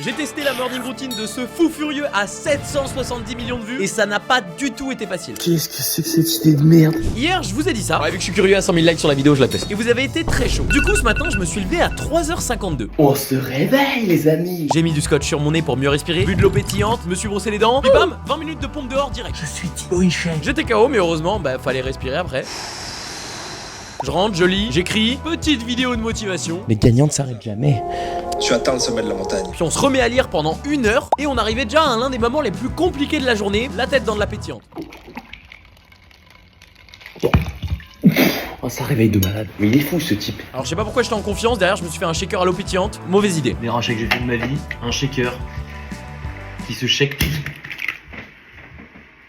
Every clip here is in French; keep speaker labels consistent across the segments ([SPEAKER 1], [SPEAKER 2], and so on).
[SPEAKER 1] J'ai testé la morning routine de ce fou furieux à 770 millions de vues et ça n'a pas du tout été facile.
[SPEAKER 2] Qu'est-ce que c'est que cette idée de merde?
[SPEAKER 1] Hier, je vous ai dit ça. Ouais, vu que je suis curieux à 100 000 likes sur la vidéo, je la teste. Et vous avez été très chaud. Du coup, ce matin, je me suis levé à 3h52.
[SPEAKER 2] On se réveille, les amis.
[SPEAKER 1] J'ai mis du scotch sur mon nez pour mieux respirer, bu de l'eau pétillante, me suis brossé les dents, puis bam, 20 minutes de pompe dehors direct.
[SPEAKER 2] Je suis Thibaut Inchek.
[SPEAKER 1] J'étais KO, mais heureusement, fallait respirer après. Je rentre, je lis, j'écris, petite vidéo de motivation.
[SPEAKER 2] Les gagnants ne s'arrêtent jamais.
[SPEAKER 3] Tu atteins le sommet de la montagne.
[SPEAKER 1] Puis on se remet à lire pendant 1 heure et on arrivait déjà à l'un des moments les plus compliqués de la journée, la tête dans de la pétillante.
[SPEAKER 2] Oh, ça réveille de malade. Mais il est fou ce type.
[SPEAKER 1] Alors je sais pas pourquoi j'étais en confiance, derrière je me suis fait un shaker à l'eau pétillante, mauvaise idée.
[SPEAKER 4] Meilleur shake que j'ai fait de ma vie, un shaker qui se shake tout.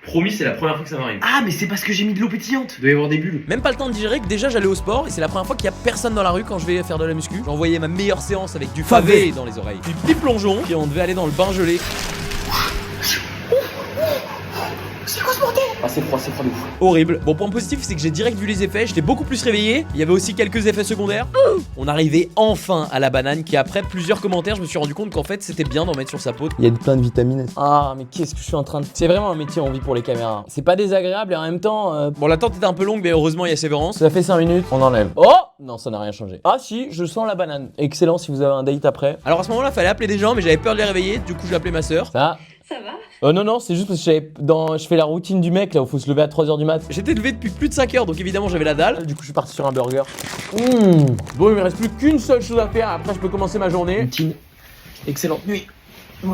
[SPEAKER 4] Promis, c'est la première fois que ça m'arrive. Ah, mais c'est parce que j'ai mis de l'eau pétillante. Il doit y avoir des bulles.
[SPEAKER 1] Même pas le temps de digérer que déjà j'allais au sport et c'est la première fois qu'il y a personne dans la rue quand je vais faire de la muscu. J'ai envoyé ma meilleure séance avec du pavé dans les oreilles. Puis petit plongeon, puis on devait aller dans le bain gelé.
[SPEAKER 2] Ah, c'est froid de ouf.
[SPEAKER 1] Horrible. Bon, point positif, c'est que j'ai direct vu les effets, j'étais beaucoup plus réveillé. Il y avait aussi quelques effets secondaires. On arrivait enfin à la banane qui, après plusieurs commentaires, je me suis rendu compte qu'en fait c'était bien d'en mettre sur sa peau.
[SPEAKER 2] Il y a plein de vitamines.
[SPEAKER 5] Ah, mais qu'est-ce que je suis en train de... C'est vraiment un métier en vie pour les caméras. C'est pas désagréable et en même temps...
[SPEAKER 1] Bon, l'attente était un peu longue, mais heureusement il y a sévérance.
[SPEAKER 5] Ça fait 5 minutes, on enlève. Oh! Non, ça n'a rien changé. Ah si, je sens la banane. Excellent si vous avez un date après.
[SPEAKER 1] Alors à ce moment-là, fallait appeler des gens, mais j'avais peur de les réveiller, du coup j'ai appelé ma soeur.
[SPEAKER 5] Ça
[SPEAKER 6] va?
[SPEAKER 5] Non, c'est juste parce que je fais la routine du mec là où faut se lever à 3h du mat.
[SPEAKER 1] J'étais levé depuis plus de 5 heures, donc évidemment j'avais la dalle.
[SPEAKER 5] Du coup, je suis parti sur un burger. Bon, il me reste plus qu'une seule chose à faire. Après, je peux commencer ma journée.
[SPEAKER 2] Routine. Excellente nuit.
[SPEAKER 5] Oh.